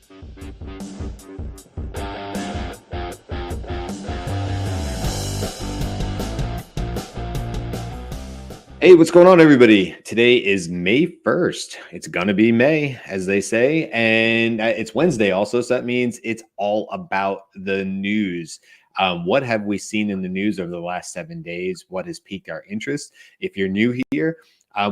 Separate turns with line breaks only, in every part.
Hey, what's going on, everybody? Today is May 1st. It's going to be May, as they say, and it's Wednesday also. So that means it's all about the news. What have we seen in the news over the last 7 days? What has piqued our interest? If you're new here,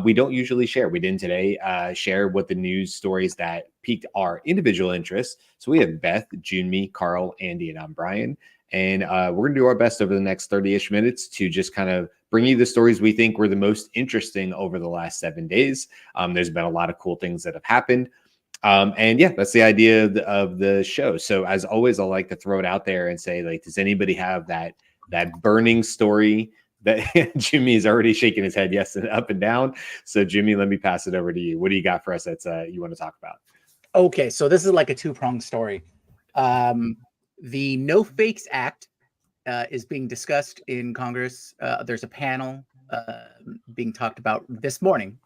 we don't usually share. We didn't today share what the news stories that piqued our individual interests. So we have Beth, Junmi, Carl, Andy, and I'm Brian. And we're going to do our best over the next 30-ish minutes to just kind of bring you the stories we think were the most interesting over the last 7 days. There's been a lot of cool things that have happened. And yeah, that's the idea of the show. So as always, I like to throw it out there and say, like, does anybody have that burning story that Jimmy is already shaking his head yes and up and down? So Jimmy, let me pass it over to you. What do you got for us that's you want to talk about?
Okay, so this is like a two-pronged story. The No Fakes Act is being discussed in Congress. There's a panel being talked about this morning,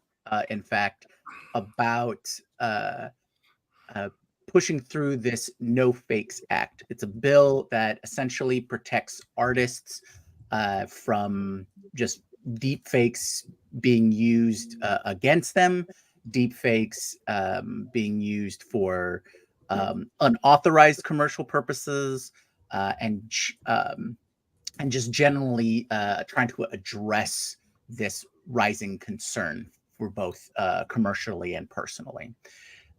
in fact, about pushing through this No Fakes Act. It's a bill that essentially protects artists from just deep fakes being used against them, deep fakes being used for unauthorized commercial purposes, and just generally trying to address this rising concern for both commercially and personally.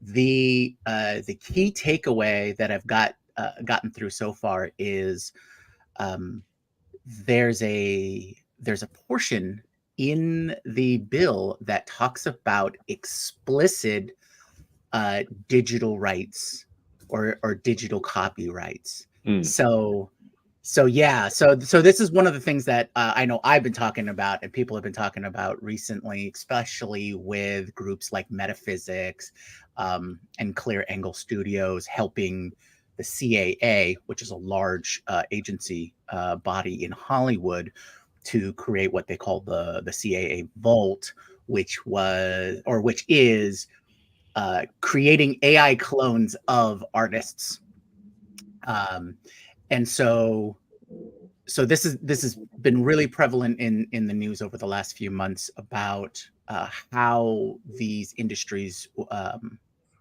The key takeaway that I've gotten through so far is there's a portion in the bill that talks about explicit digital rights or digital copyrights. So this is one of the things that I know I've been talking about and people have been talking about recently, especially with groups like Metaphysics and Clear Angle Studios helping the CAA, which is a large agency body in Hollywood, to create what they call the CAA Vault, which is creating AI clones of artists. And so this has been really prevalent in the news over the last few months about how these industries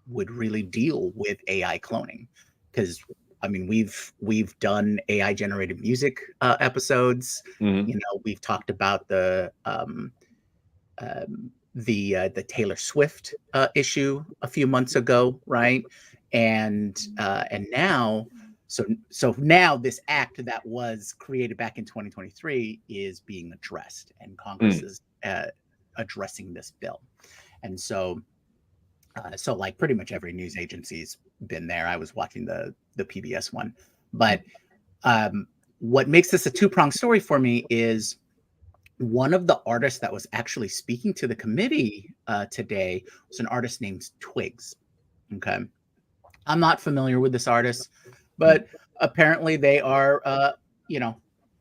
would really deal with AI cloning. Because I mean, we've done AI generated music episodes.
Mm-hmm.
You know, we've talked about the Taylor Swift issue a few months ago, right? And now. So now this act that was created back in 2023 is being addressed, and Congress is addressing this bill. And so like pretty much every news agency's been there. I was watching the PBS one, but what makes this a two-pronged story for me is one of the artists that was actually speaking to the committee today was an artist named Twigs. Okay, I'm not familiar with this artist, but apparently they are,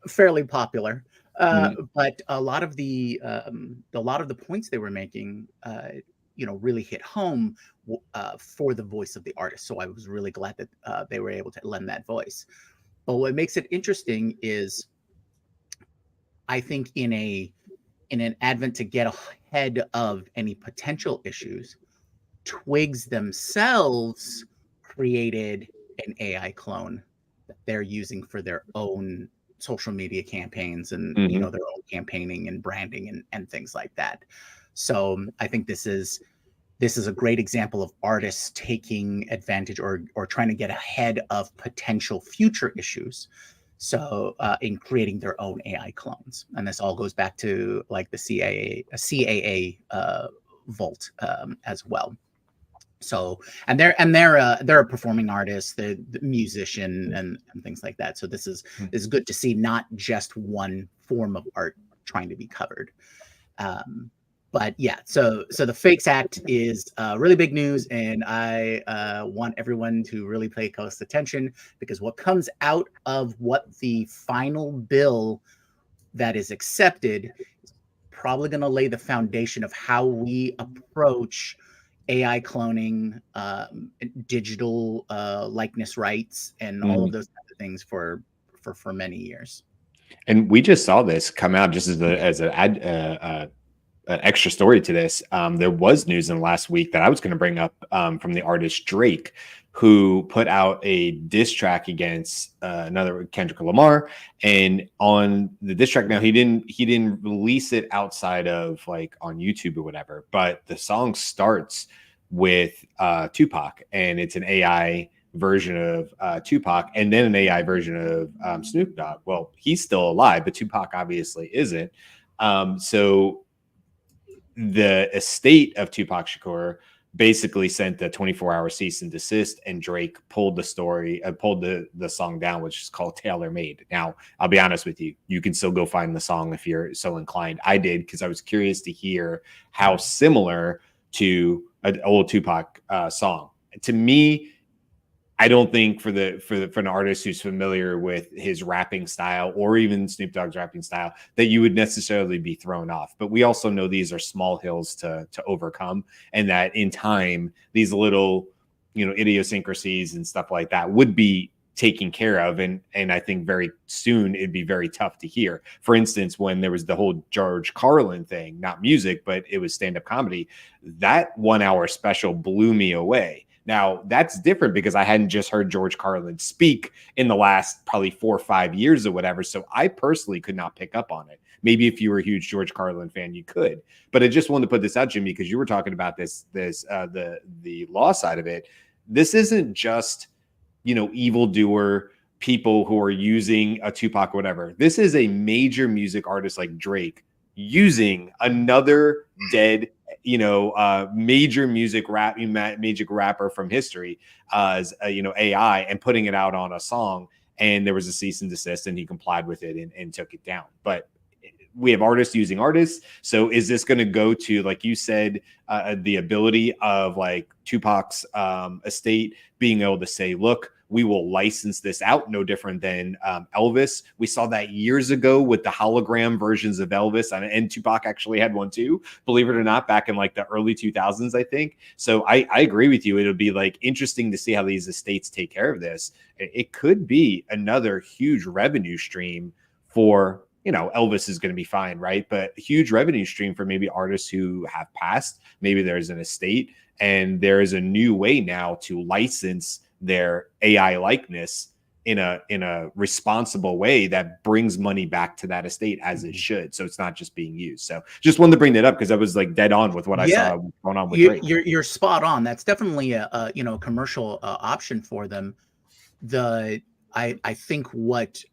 fairly popular. But a lot of the points they were making, really hit home for the voice of the artist. So I was really glad that they were able to lend that voice. But what makes it interesting is, I think in an advent to get ahead of any potential issues, Twigs themselves created an AI clone that they're using for their own social media campaigns and their own campaigning and branding and things like that. So I think this is a great example of artists taking advantage or trying to get ahead of potential future issues. So in creating their own AI clones, and this all goes back to like the CAA Vault as well. So and they're a performing artist, the musician and things like that. So this is good to see not just one form of art trying to be covered. But yeah, so the Fakes Act is really big news, and I want everyone to really pay close attention, because what comes out of what the final bill that is accepted is probably going to lay the foundation of how we approach AI cloning, digital likeness rights, and all of those kinds of things for many years.
And we just saw this come out just as an extra story to this. There was news in the last week that I was going to bring up from the artist Drake, who put out a diss track against another Kendrick Lamar. And on the diss track, now he didn't release it outside of like on YouTube or whatever, but the song starts with Tupac, and it's an AI version of Tupac, and then an AI version of Snoop Dogg. Well, he's still alive, but Tupac obviously isn't. So the estate of Tupac Shakur basically sent a 24-hour cease and desist, and Drake pulled the song down, which is called Tailor Made. Now, I'll be honest with you, you can still go find the song if you're so inclined. I did, because I was curious to hear how similar to an old Tupac song. To me, I don't think for an artist who's familiar with his rapping style, or even Snoop Dogg's rapping style, that you would necessarily be thrown off. But we also know these are small hills to overcome, and that in time, these little, idiosyncrasies and stuff like that would be taken care of. And I think very soon it'd be very tough to hear. For instance, when there was the whole George Carlin thing, not music, but it was stand-up comedy, that 1 hour special blew me away. Now, that's different because I hadn't just heard George Carlin speak in the last probably 4 or 5 years or whatever. So I personally could not pick up on it. Maybe if you were a huge George Carlin fan, you could. But I just wanted to put this out, Jimmy, because you were talking about the law side of it. This isn't just, evildoer people who are using a Tupac or whatever. This is a major music artist like Drake using another dead major rapper from history as AI, and putting it out on a song, and there was a cease and desist, and he complied with it and took it down. But we have artists using artists. So is this going to go to, like you said, the ability of like Tupac's estate being able to say, look, we will license this out, no different than Elvis. We saw that years ago with the hologram versions of Elvis, and Tupac actually had one too, believe it or not, back in like the early 2000s, I think. So I agree with you. It'll be like interesting to see how these estates take care of this. It could be another huge revenue stream for, Elvis is going to be fine, right? But a huge revenue stream for maybe artists who have passed. Maybe there's an estate, and there is a new way now to license their AI likeness in a responsible way that brings money back to that estate as it should. So it's not just being used. So just wanted to bring that up because I was like dead on with what I saw going on with Drake.
You're spot on. That's definitely a commercial option for them. I think what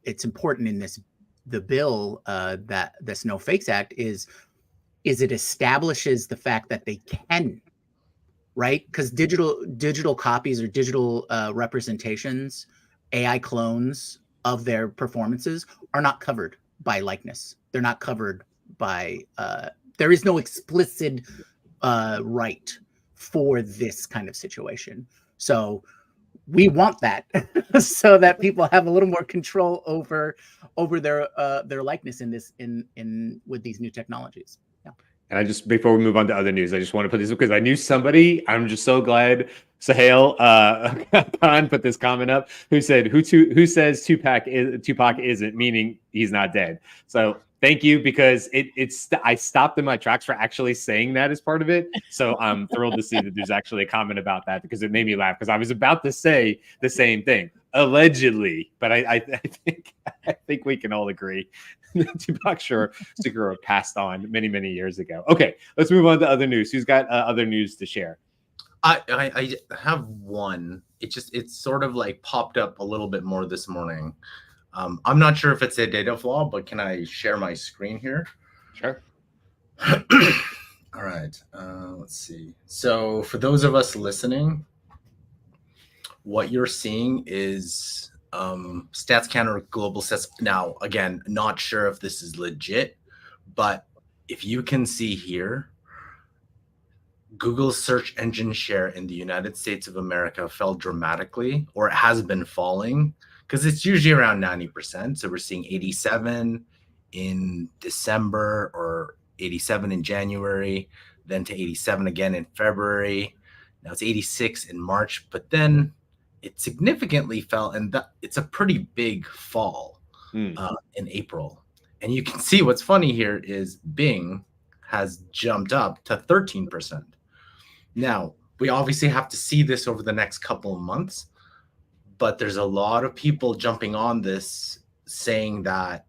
it's important in the bill that this No Fakes Act is it establishes the fact that they can. Right? Because digital copies or digital representations, AI clones of their performances are not covered by likeness. They're not covered by, there is no explicit right for this kind of situation. So we want that so that people have a little more control over their likeness in with these new technologies. Yeah.
And before we move on to other news, I just want to put this because I knew somebody. I'm just so glad Sahel Khan put this comment up. Who said who says Tupac isn't, meaning he's not dead. So thank you, because I stopped in my tracks for actually saying that as part of it. So I'm thrilled to see that there's actually a comment about that, because it made me laugh, because I was about to say the same thing, allegedly, but I think we can all agree Tupac Shakur passed on many years ago. Okay, let's move on to other news. Who's got other news to share?
I have one. It's sort of like popped up a little bit more this morning. I'm not sure if it's a data flaw, but can I share my screen here?
Sure.
All right. Let's see. So for those of us listening, what you're seeing is StatsCan Global Stats. Now, again, not sure if this is legit, but if you can see here, Google's search engine share in the United States of America fell dramatically, or it has been falling, because it's usually around 90%. So we're seeing 87 in December or 87 in January. then to 87 again in February. Now it's 86 in March, but then it significantly fell, and it's a pretty big fall in April. And you can see what's funny here is Bing has jumped up to 13%. Now, we obviously have to see this over the next couple of months, but there's a lot of people jumping on this saying that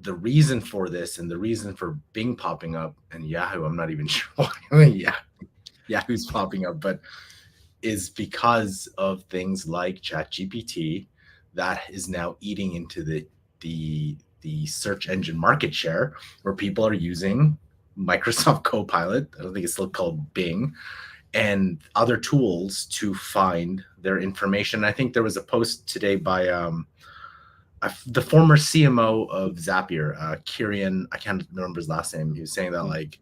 the reason for this and the reason for Bing popping up and Yahoo, I'm not even sure why Yahoo's popping up, but is because of things like ChatGPT that is now eating into the search engine market share, where people are using Microsoft Copilot, I don't think it's still called Bing, and other tools to find their information. I think there was a post today by the former CMO of Zapier, Kieran, I can't remember his last name. He was saying that like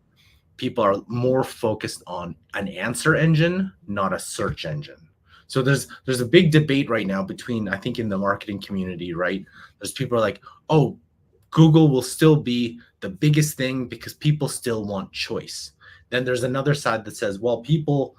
people are more focused on an answer engine, not a search engine. So there's a big debate right now between, I think in the marketing community, right? There's people are like, oh, Google will still be the biggest thing because people still want choice. Then there's another side that says, well, people,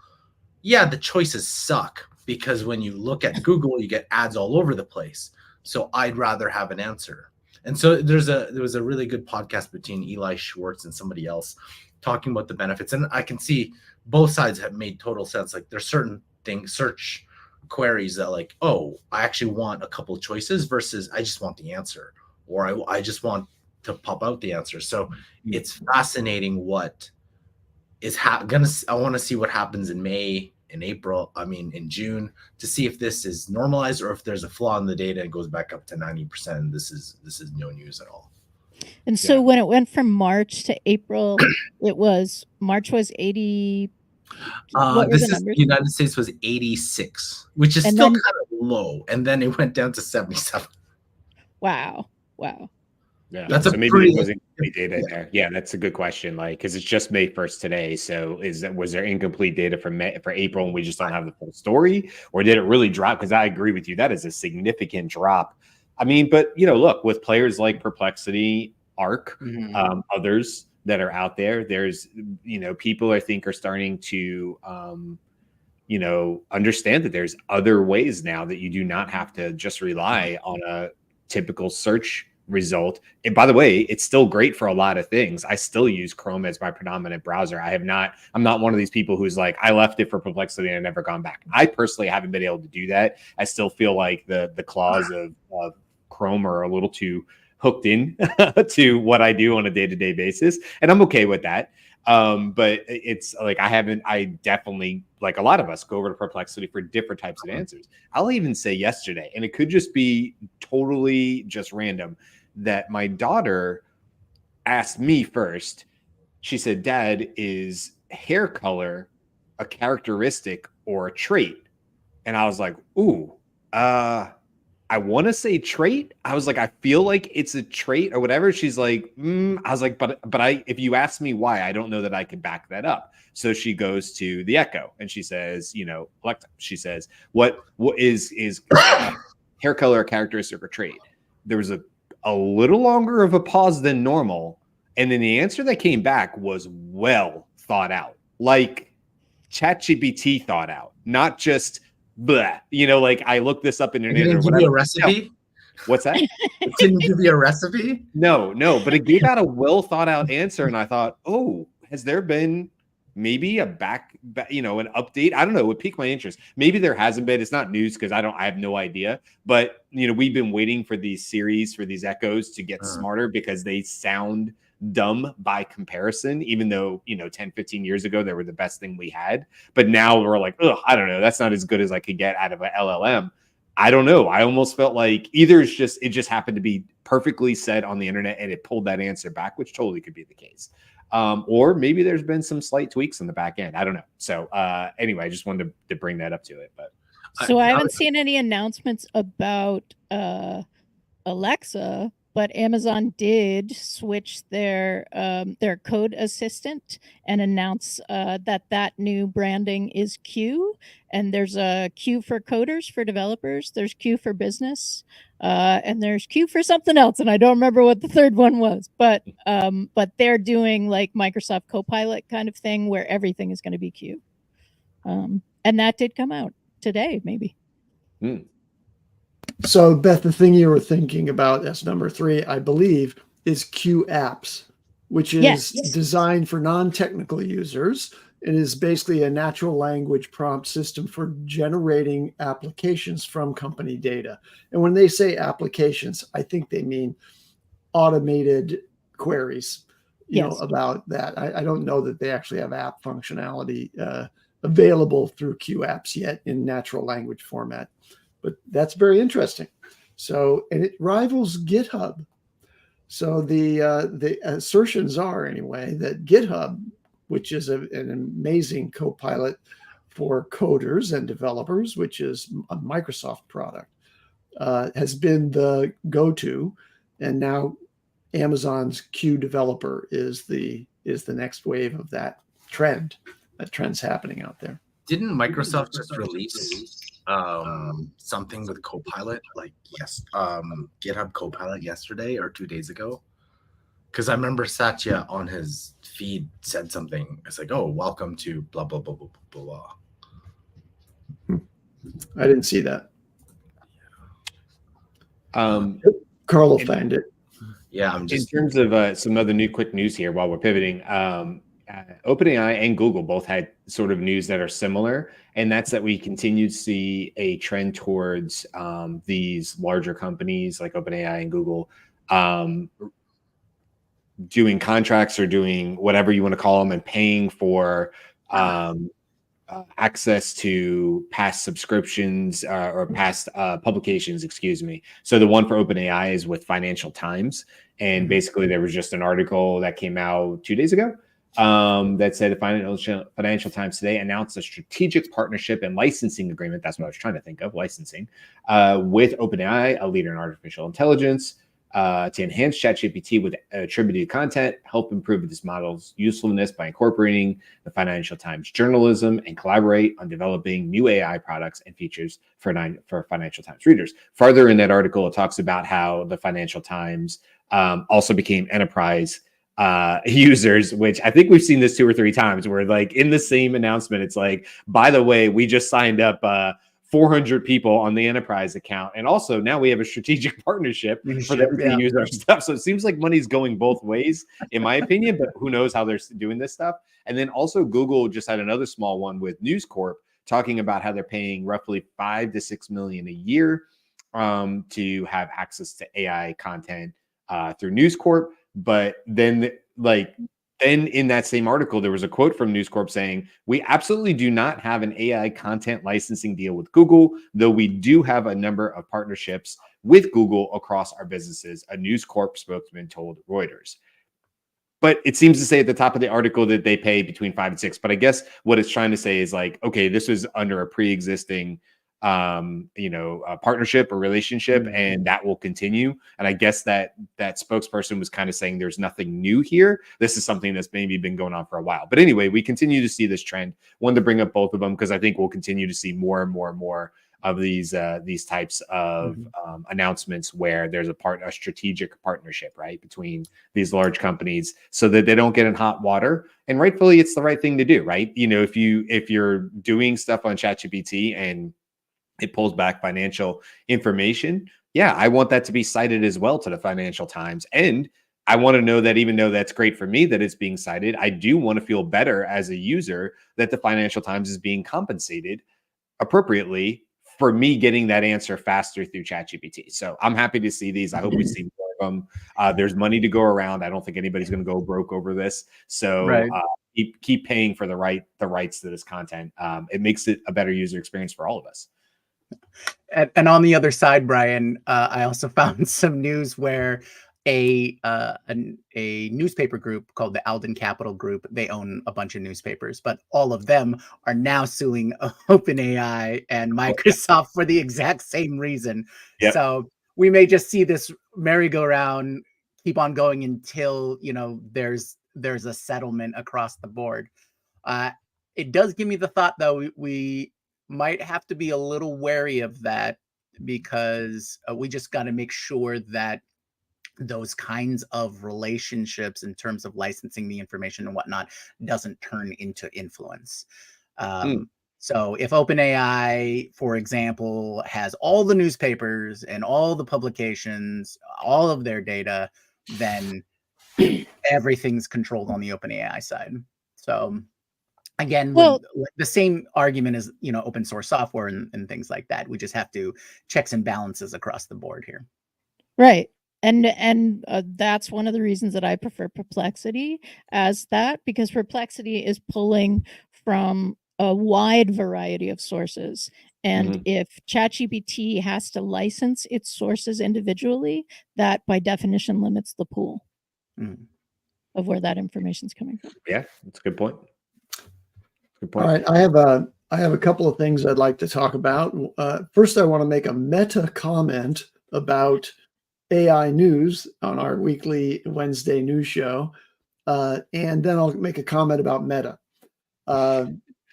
yeah, the choices suck because when you look at Google, you get ads all over the place. So I'd rather have an answer. And so there was a really good podcast between Eli Schwartz and somebody else talking about the benefits. And I can see both sides have made total sense. Like there's certain things, search queries that like, oh, I actually want a couple of choices versus I just want the answer, or I just want to pop out the answer. So it's fascinating what is I want to see what happens in May, in June, to see if this is normalized or if there's a flaw in the data and goes back up to 90%. This is no news at all.
And so when it went from March to April, March was 80.
The United States was 86, which is still kind of low. And then it went down to 77.
Wow.
Yeah,
that's
so maybe it wasn't complete data there. Yeah, that's a good question. Like, because it's just May 1st today. So was there incomplete data for April and we just don't have the full story, or did it really drop? Because I agree with you, that is a significant drop. I mean, but look, with players like Perplexity, Arc, others that are out there, there's people I think are starting to understand that there's other ways now that you do not have to just rely on a typical search result. And by the way, it's still great for a lot of things. I still use Chrome as my predominant browser. I'm not one of these people who's like, I left it for Perplexity and I've never gone back. I personally haven't been able to do that. I still feel like the claws of Chrome are a little too hooked in to what I do on a day-to-day basis. And I'm okay with that. But it's like, I definitely, like a lot of us, go over to Perplexity for different types of answers. I'll even say yesterday, and it could just be totally just random, that my daughter asked me first. She said, Dad, is hair color a characteristic or a trait? And I was like, ooh, I want to say trait. I was like, I feel like it's a trait or whatever. She's like, I was like, but if you ask me why, I don't know that I can back that up. So she goes to the Echo and she says, Alexa, she says, what is hair color a characteristic or trait? There was a little longer of a pause than normal. And then the answer that came back was well thought out, like ChatGPT thought out, not just blah, like I looked this up in the internet.
Didn't give you a recipe?
No. What's that?
It didn't give you a recipe?
No, but it gave out a well thought out answer. And I thought, oh, has there been maybe a back, an update? I don't know. It would pique my interest. Maybe there hasn't been. It's not news because I have no idea. But, we've been waiting for these series, for these Echoes to get smarter because they sound dumb by comparison, even though 10, 15 years ago they were the best thing we had. But now we're like, I don't know, that's not as good as I could get out of an LLM. I don't know. I almost felt like either it just happened to be perfectly said on the internet and it pulled that answer back, which totally could be the case. Or maybe there's been some slight tweaks on the back end. I don't know. So anyway, I just wanted to bring that up to it. But
so I haven't seen any announcements about Alexa but Amazon did switch their code assistant and announce that new branding is Q, and there's a Q for coders, for developers. There's Q for business, and there's Q for something else, and I don't remember what the third one was. But they're doing like Microsoft Copilot kind of thing where everything is going to be Q, and that did come out today, maybe.
So, Beth, the thing you were thinking about as number 3, I believe, is Q Apps, which is designed for non-technical users. It is basically a natural language prompt system for generating applications from company data. And when they say applications, I think they mean automated queries, you know, about that. I don't know that they actually have app functionality available through Q Apps yet in natural language format. But that's very interesting. So, and it rivals GitHub. So the assertions are, anyway, that GitHub, which is an amazing Copilot for coders and developers, which is a Microsoft product, has been the go-to, and now Amazon's Q Developer is the next wave of that trend. That trend's happening out there.
Didn't Microsoft just release something with Copilot, like GitHub Copilot yesterday or 2 days ago? Because I remember Satya on his feed said something. It's like, "Oh, welcome to blah blah blah blah blah blah."
I didn't see that. Carl will find it.
Yeah, I'm just
in terms of some other quick news here while we're pivoting. OpenAI and Google both had sort of news that are similar, and that's that we continue to see a trend towards these larger companies like OpenAI and Google doing contracts or doing whatever you want to call them and paying for access to past subscriptions or past publications, excuse me. So the one for OpenAI is with Financial Times, and basically there was just an article that came out 2 days ago that said the Financial Times today announced a strategic partnership and licensing agreement. That's what I was trying to think of, licensing, with OpenAI, a leader in artificial intelligence, to enhance ChatGPT with attributed content, help improve this model's usefulness by incorporating the Financial Times journalism, and collaborate on developing new AI products and features for Financial Times readers. Further in that article, it talks about how the Financial Times also became enterprise users, which I think we've seen this 2 or 3 times, where like in the same announcement, it's like, by the way, we just signed up 400 people on the enterprise account, and also now we have a strategic partnership for them to use our stuff. So it seems like money's going both ways, in my opinion, but who knows how they're doing this stuff. And then also Google just had another small one with News Corp, talking about how they're paying roughly $5 to $6 million a year to have access to AI content through News Corp. But then in that same article, there was a quote from News Corp saying, "We absolutely do not have an AI content licensing deal with Google, though we do have a number of partnerships with Google across our businesses," a News Corp spokesman told Reuters. But it seems to say at the top of the article that they pay between 5 and 6. But I guess what it's trying to say is like, okay, this was under a pre-existing partnership or relationship, and that will continue. And I guess that spokesperson was kind of saying there's nothing new here. This is something that's maybe been going on for a while. But anyway, we continue to see this trend. Wanted to bring up both of them because I think we'll continue to see more and more and more of these types of announcements where there's a strategic partnership, right, between these large companies, so that they don't get in hot water. And rightfully, it's the right thing to do, right? You know, if you're doing stuff on ChatGPT and it pulls back financial information, yeah, I want that to be cited as well to the Financial Times. And I want to know that even though that's great for me that it's being cited, I do want to feel better as a user that the Financial Times is being compensated appropriately for me getting that answer faster through ChatGPT. So I'm happy to see these. I hope we see more of them. There's money to go around. I don't think anybody's going to go broke over this. So keep paying for the rights to this content. It makes it a better user experience for all of us.
And on the other side, Brian, I also found some news where a newspaper group called the Alden Capital Group, they own a bunch of newspapers, but all of them are now suing OpenAI and Microsoft for the exact same reason. Yep. So we may just see this merry-go-round, keep on going until, you know, there's a settlement across the board. It does give me the thought, though, we might have to be a little wary of that, because we just got to make sure that those kinds of relationships in terms of licensing the information and whatnot doesn't turn into influence. So if OpenAI, for example, has all the newspapers and all the publications, all of their data, then everything's controlled on the OpenAI side. So again,
Well,
the same argument as, you know, open source software and things like that. We just have to checks and balances across the board here.
right. And that's one of the reasons that I prefer Perplexity as that, because Perplexity is pulling from a wide variety of sources. And if ChatGPT has to license its sources individually, that by definition limits the pool of where that information is coming from.
Yeah, that's a good point. Good
All
point.
right, I have a couple of things I'd like to talk about. First, I want to make a meta comment about AI news on our weekly Wednesday news show, and then I'll make a comment about Meta.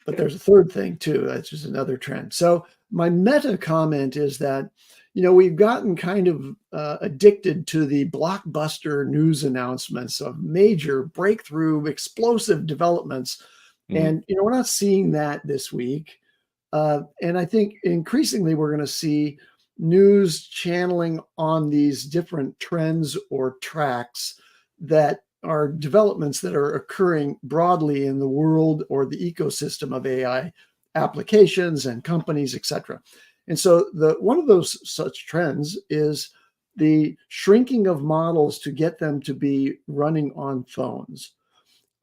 But there's a third thing too. That's just another trend. So my meta comment is that, you know, we've gotten kind of addicted to the blockbuster news announcements of major breakthrough, explosive developments. And, you know, we're not seeing that this week. And I think increasingly we're going to see news channeling on these different trends or tracks that are developments that are occurring broadly in the world or the ecosystem of AI applications and companies, etc. And so one of those such trends is the shrinking of models to get them to be running on phones.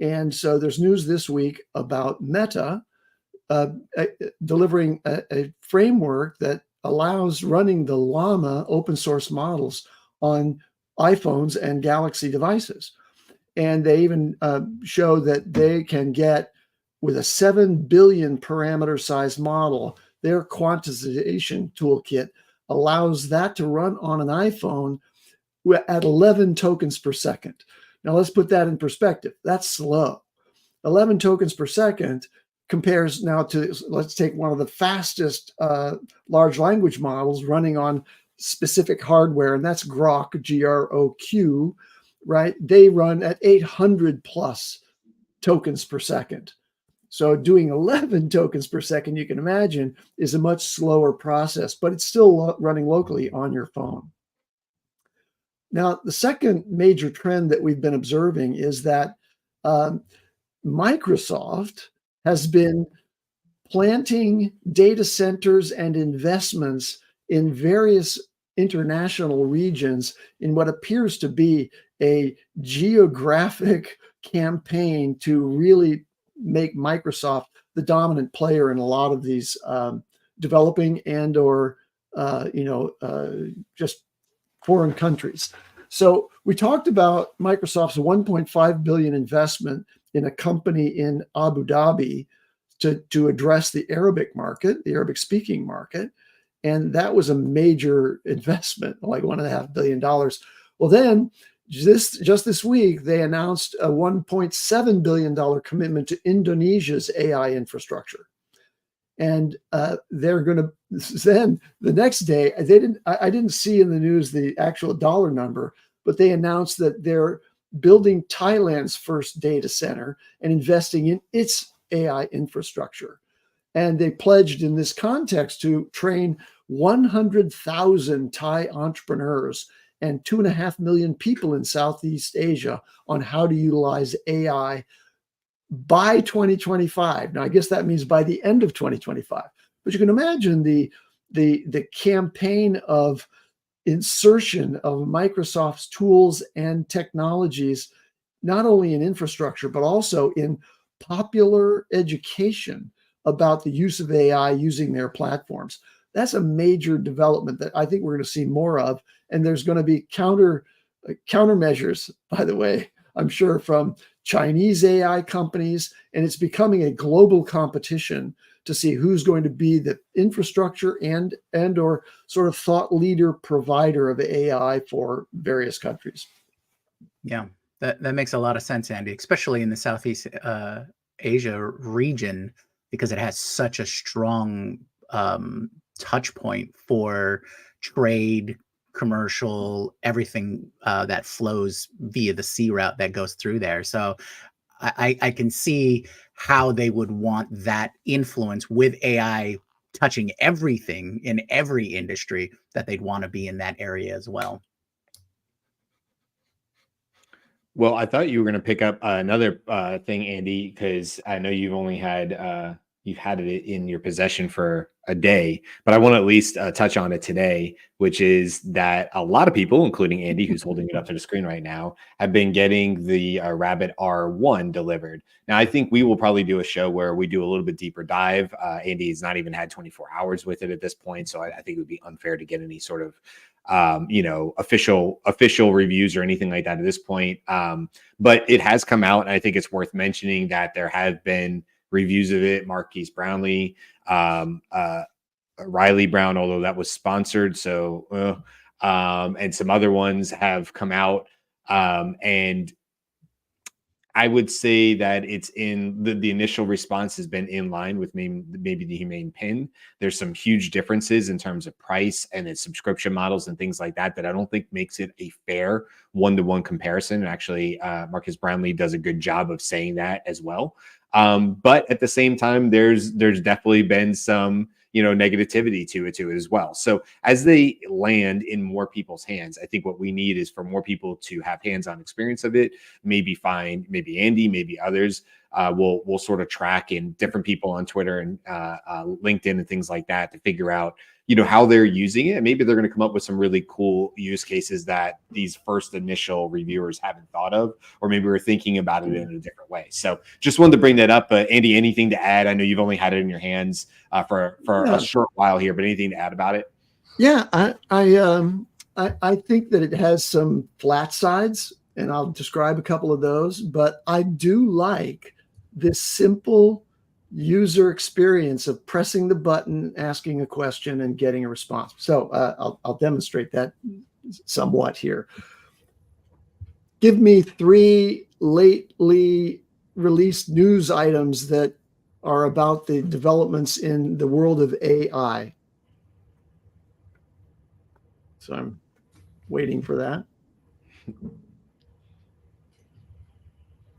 And so there's news this week about Meta delivering a framework that allows running the Llama open source models on iPhones and Galaxy devices. And they even show that they can get, with a 7 billion parameter size model, their quantization toolkit allows that to run on an iPhone at 11 tokens per second. Now let's put that in perspective. That's slow. 11 tokens per second compares now to, let's take one of the fastest large language models running on specific hardware, and that's Grok, G-R-O-Q, right? They run at 800 plus tokens per second. So doing 11 tokens per second, you can imagine, is a much slower process, but it's still running locally on your phone. Now, the second major trend that we've been observing is that Microsoft has been planting data centers and investments in various international regions in what appears to be a geographic campaign to really make Microsoft the dominant player in a lot of these developing and or just foreign countries. So we talked about Microsoft's 1.5 billion investment in a company in Abu Dhabi to address the Arabic market, the Arabic speaking market. And that was a major investment, like $1.5 billion. Well, then just this week, they announced a $1.7 billion commitment to Indonesia's AI infrastructure. And they're going to, then the next day, I didn't see in the news the actual dollar number, but they announced that they're building Thailand's first data center and investing in its AI infrastructure. And they pledged in this context to train 100,000 Thai entrepreneurs and 2.5 million people in Southeast Asia on how to utilize AI by 2025. Now, I guess that means by the end of 2025. But you can imagine the campaign of insertion of Microsoft's tools and technologies, not only in infrastructure, but also in popular education about the use of AI using their platforms. That's a major development that I think we're going to see more of. And there's going to be countermeasures, by the way, I'm sure, from Chinese AI companies. And it's becoming a global competition to see who's going to be the infrastructure and or sort of thought leader provider of AI for various countries.
Yeah, that makes a lot of sense, Andy, especially in the Southeast Asia region, because it has such a strong touch point for trade, commercial, everything that flows via the sea route that goes through there. So I can see how they would want that influence with AI touching everything in every industry, that they'd want to be in that area as well.
Well, I thought you were going to pick up another thing, Andy, because I know you've had it in your possession for a day, but I want to at least touch on it today, which is that a lot of people, including Andy, who's holding it up to the screen right now, have been getting the Rabbit R1 delivered. Now, I think we will probably do a show where we do a little bit deeper dive. Andy's not even had 24 hours with it at this point, so I think it would be unfair to get any sort of official reviews or anything like that at this point. But it has come out, and I think it's worth mentioning that there have been reviews of it. Marquise Brownlee, Riley Brown, although that was sponsored. So, and some other ones have come out. And I would say that it's in the initial response has been in line with maybe the Humane Pin. There's some huge differences in terms of price and its subscription models and things like that I don't think makes it a fair one-to-one comparison. And actually, Marcus Brownlee does a good job of saying that as well. But at the same time, there's definitely been some negativity to it as well. So as they land in more people's hands, I think what we need is for more people to have hands-on experience of it. Maybe Andy, maybe others will sort of track in different people on Twitter and LinkedIn and things like that to figure out how they're using it. And maybe they're going to come up with some really cool use cases that these first initial reviewers haven't thought of, or maybe we're thinking about it in a different way. So just wanted to bring that up. Andy, anything to add? I know you've only had it in your hands for a short while here, but anything to add about it?
Yeah, I think that it has some flat sides, and I'll describe a couple of those, but I do like this simple user experience of pressing the button, asking a question, and getting a response. So I'll demonstrate that somewhat here. Give me 3 lately released news items that are about the developments in the world of AI. So I'm waiting for that.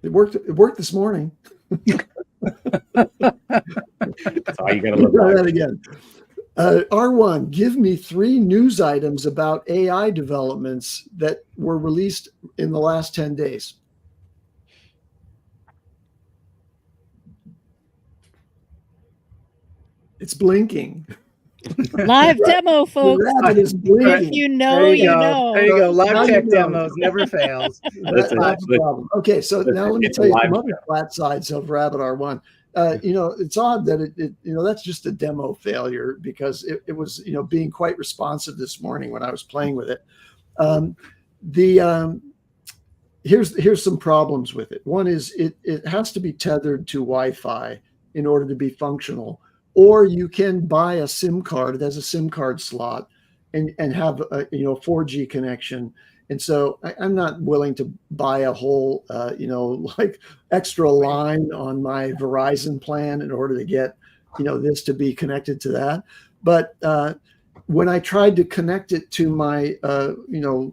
It worked this morning.
That's all you got to look
Try that again. R1, give me 3 news items about AI developments that were released in the last 10 days. It's blinking.
Live demo, folks.
The rabbit is blinking.
If you know, you know.
There you go. Live
Now
check
you know.
demos never fails.
That's the problem. Okay, so now let me
it's
tell you
live
some other flat sides of Rabbit R1. It's odd that it that's just a demo failure, because it was being quite responsive this morning when I was playing with it. Here's some problems with it. One is it has to be tethered to Wi-Fi in order to be functional, or you can buy a SIM card. It has a SIM card slot and have a 4G connection. And so I'm not willing to buy a whole, extra line on my Verizon plan in order to get, this to be connected to that. But when I tried to connect it to my,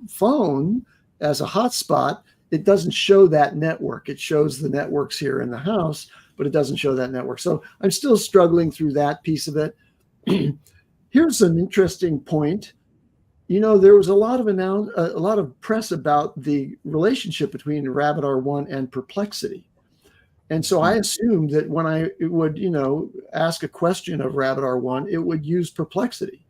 phone as a hotspot, it doesn't show that network. It shows the networks here in the house, but it doesn't show that network. So I'm still struggling through that piece of it. Here's an interesting point. There was a lot of press about the relationship between Rabbit R1 and Perplexity. And so I assumed that when I would, ask a question of Rabbit R1, it would use Perplexity.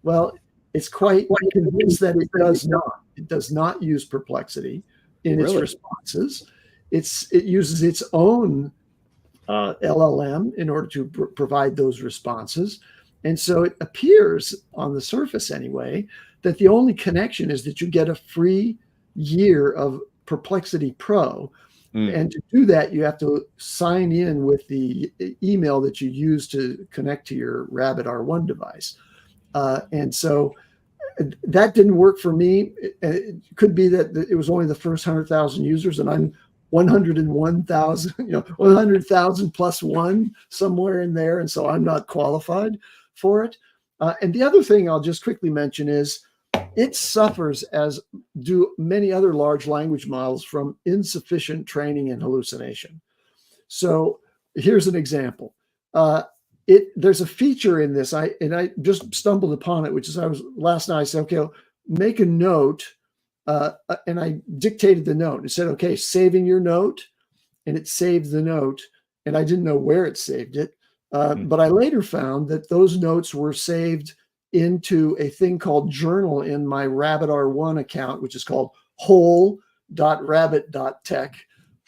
Well, it's quite convinced that it does not. It does not use Perplexity in its responses. It uses its own LLM in order to provide those responses. And so it appears on the surface anyway that the only connection is that you get a free year of Perplexity Pro. And to do that, you have to sign in with the email that you use to connect to your Rabbit R1 device. And so that didn't work for me. It could be that it was only the first 100,000 users, and I'm 101,000, 100,000 plus one, somewhere in there. And so I'm not qualified for it. And the other thing I'll just quickly mention is it suffers, as do many other large language models, from insufficient training and hallucination. So here's an example. There's a feature in this, I just stumbled upon it, which is last night I said, okay, make a note, and I dictated the note. It said, okay, saving your note, and it saved the note, and I didn't know where it saved it, but I later found that those notes were saved into a thing called journal in my Rabbit R1 account, which is called whole.rabbit.tech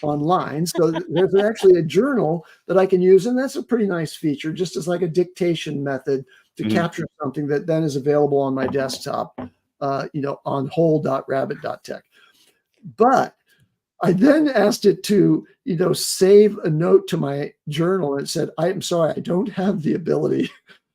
online. So there's actually a journal that I can use, and that's a pretty nice feature, just as like a dictation method to capture something that then is available on my desktop, on whole.rabbit.tech. But I then asked it to, save a note to my journal, and it said, I'm sorry, I don't have the ability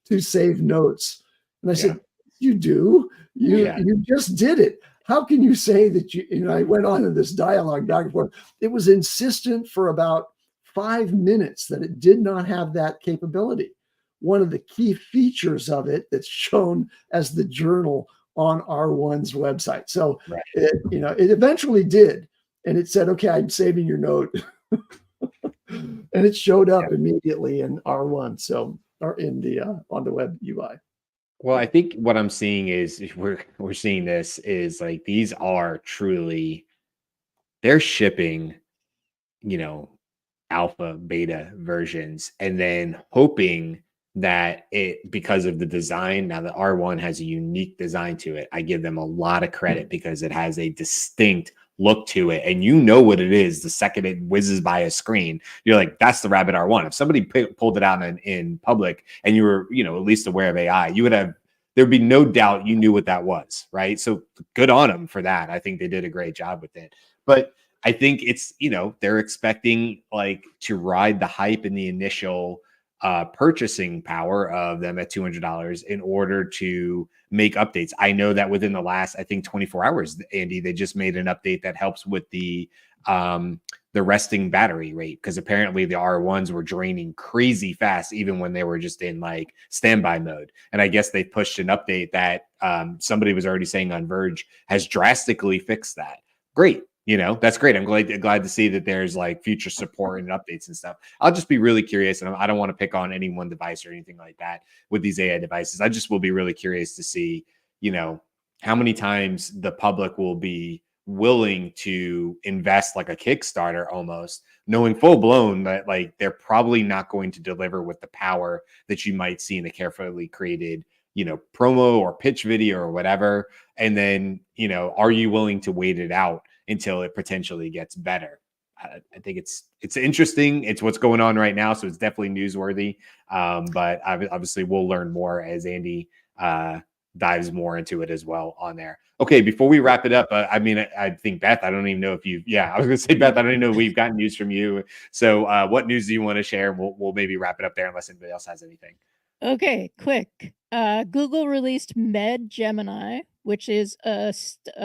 to save notes. And I said, you do. You just did it. How can you say that I went on in this dialogue back and forth. It was insistent for about 5 minutes that it did not have that capability. One of the key features of it that's shown as the journal on R1's website. So it eventually did. And it said, okay, I'm saving your note. And it showed up immediately in R1. So, or in the on the web UI.
Well, I think what I'm seeing is we're seeing this is like these are truly, they're shipping, alpha, beta versions, and then hoping that because of the design, now the R1 has a unique design to it. I give them a lot of credit because it has a distinct look to it, and what it is the second it whizzes by a screen. You're like, that's the Rabbit R1. If somebody pulled it out in public and you were at least aware of AI, there'd be no doubt you knew what that was, right? So good on them for that. I think they did a great job with it. But I think it's they're expecting to ride the hype in the initial purchasing power of them at $200 in order to make updates. I know that within the last, I think 24 hours, Andy, they just made an update that helps with the resting battery rate, because apparently the R1s were draining crazy fast even when they were just in standby mode. And I guess they pushed an update that somebody was already saying on Verge has drastically fixed that. Great. That's great. I'm glad to see that there's future support and updates and stuff. I'll just be really curious, and I don't want to pick on any one device or anything like that with these AI devices. I just will be really curious to see, how many times the public will be willing to invest like a Kickstarter almost, knowing full blown that they're probably not going to deliver with the power that you might see in a carefully created promo or pitch video or whatever. And then, are you willing to wait it out until it potentially gets better? I think it's interesting. It's what's going on right now, so it's definitely newsworthy. But obviously we'll learn more as Andy dives more into it as well on there. Okay, before we wrap it up, I think Beth, I don't even know if I was gonna say, Beth, I don't even know if we've gotten news from you. So what news do you want to share? We'll maybe wrap it up there unless anybody else has anything. Okay,
quick. Google released Med Gemini, which is a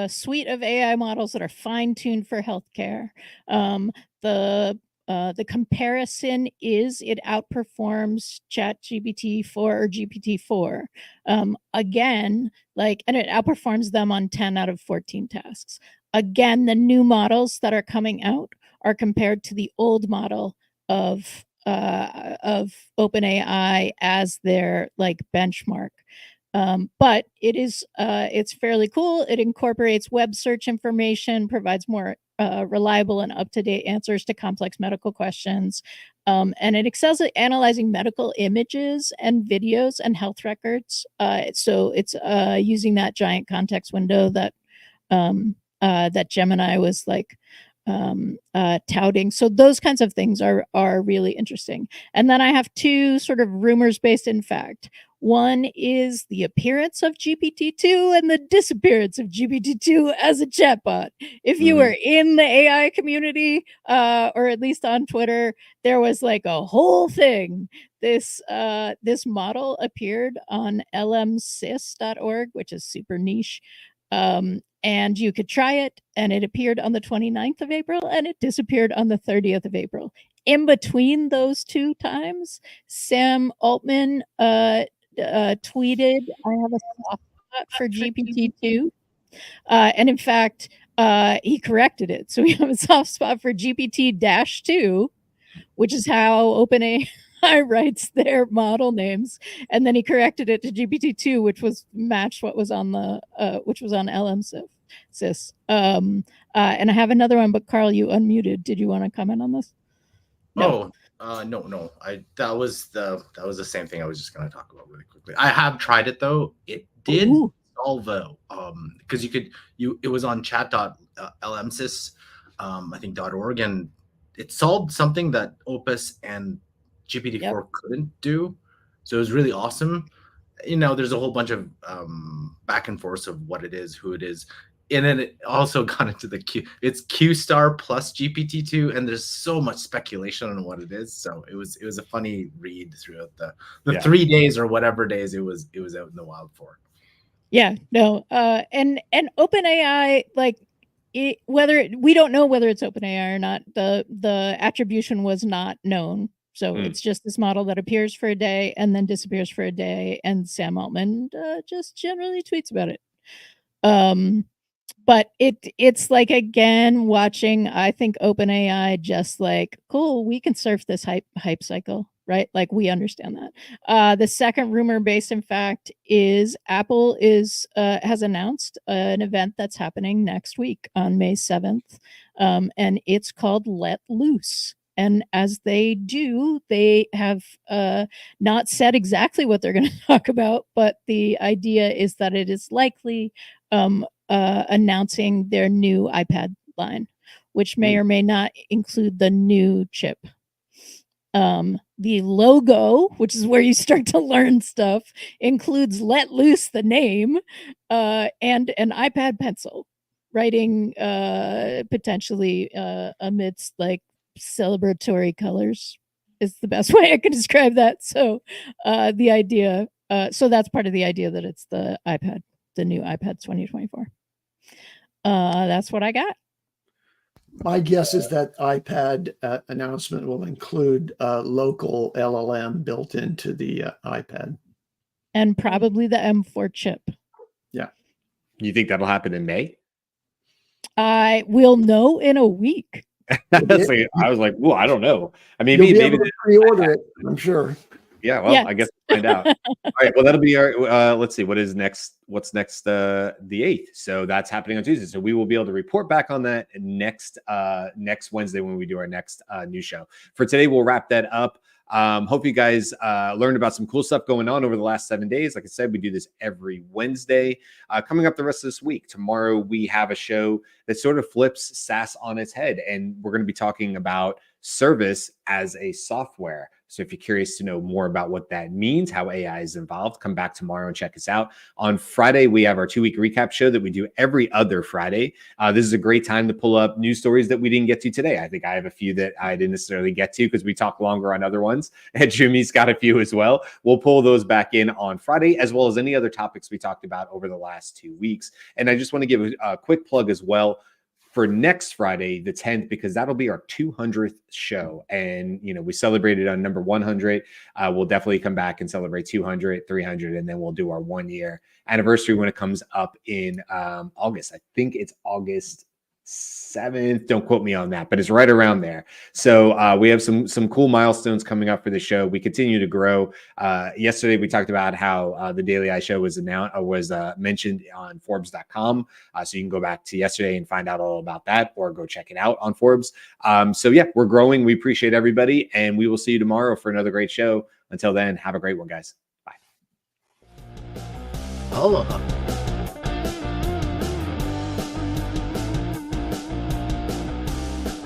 suite of AI models that are fine-tuned for healthcare. The comparison is it outperforms ChatGPT-4 or GPT-4. Again, and it outperforms them on 10 out of 14 tasks. Again, the new models that are coming out are compared to the old model of OpenAI as their benchmark. But it's fairly cool. It incorporates web search information, provides more reliable and up-to-date answers to complex medical questions. And it excels at analyzing medical images and videos and health records. So it's using that giant context window that Gemini was touting. So those kinds of things are really interesting. And then I have two sort of rumors based in fact. One is the appearance of GPT-2 and the disappearance of GPT-2 as a chatbot. If you were in the AI community, or at least on Twitter, there was like a whole thing. This model appeared on lmsys.org, which is super niche. And you could try it, and it appeared on the 29th of April, and it disappeared on the 30th of April. In between those two times, Sam Altman tweeted, "I have a soft spot for GPT-2," and in fact, he corrected it. So we have a soft spot for GPT-2, which is how OpenAI writes their model names, and then he corrected it to GPT-2, which was matched what was on the which was on LMSys. And I have another one, but Carl, you unmuted. Did you want to comment on this?
No. No. That was the same thing I was just going to talk about really quickly. I have tried it though. It did solve because it was on chat.lmsys, I think .org, and it solved something that Opus and GPT-4 couldn't do. So it was really awesome. There's a whole bunch of back and forth of what it is, who it is. And then it also got into it's Q-Star plus GPT-2, and there's so much speculation on what it is. So it was a funny read throughout the 3 days or whatever days it was out in the wild for.
Yeah, no. And OpenAI, like, we don't know whether it's OpenAI or not. The attribution was not known. So it's just this model that appears for a day and then disappears for a day, and Sam Altman just generally tweets about it. But it's like, again, watching, I think OpenAI just like, cool, we can surf this hype cycle, right? Like, we understand that. The second rumor base, in fact, is Apple has announced an event that's happening next week on May 7th, and it's called Let Loose. And as they do, they have not said exactly what they're going to talk about, but the idea is that it is likely announcing their new iPad line, which may or may not include the new chip. The logo, which is where you start to learn stuff, includes Let Loose, the name, and an iPad pencil, writing potentially amidst like celebratory colors is the best way I could describe that. So the idea, so that's part of the idea that it's the new iPad 2024. That's what I got.
My guess is that iPad announcement will include local LLM built into the iPad.
And probably the M4 chip.
Yeah.
You think that'll happen in May?
I will know in a week.
I was like, well, I don't know. I mean,
maybe pre-order it, I'm sure.
Yeah, well, I guess we'll find out. All right, well, that'll be our, let's see, what's next, the 8th. So that's happening on Tuesday. So we will be able to report back on that next Wednesday when we do our next news show. For today, we'll wrap that up. Hope you guys learned about some cool stuff going on over the last 7 days. Like I said, we do this every Wednesday. Coming up the rest of this week, tomorrow we have a show that sort of flips SaaS on its head, and we're going to be talking about service as a software. So if you're curious to know more about what that means, how AI is involved, come back tomorrow and check us out. On Friday, we have our 2-week recap show that we do every other Friday. This is a great time to pull up news stories that we didn't get to today. I think I have a few that I didn't necessarily get to because we talk longer on other ones. And Jimmy's got a few as well. We'll pull those back in on Friday, as well as any other topics we talked about over the last 2 weeks. And I just want to give a quick plug as well for next Friday, the 10th, because that'll be our 200th show. And, we celebrated on number 100. We'll definitely come back and celebrate 200, 300, and then we'll do our 1-year anniversary when it comes up in August. I think it's August 7th. Don't quote me on that, but it's right around there. So we have some cool milestones coming up for the show. We continue to grow. Yesterday we talked about how the Daily I Show was mentioned on Forbes.com. So you can go back to yesterday and find out all about that, or go check it out on Forbes. So yeah, we're growing. We appreciate everybody, and we will see you tomorrow for another great show. Until then, have a great one, guys. Bye.
Aloha.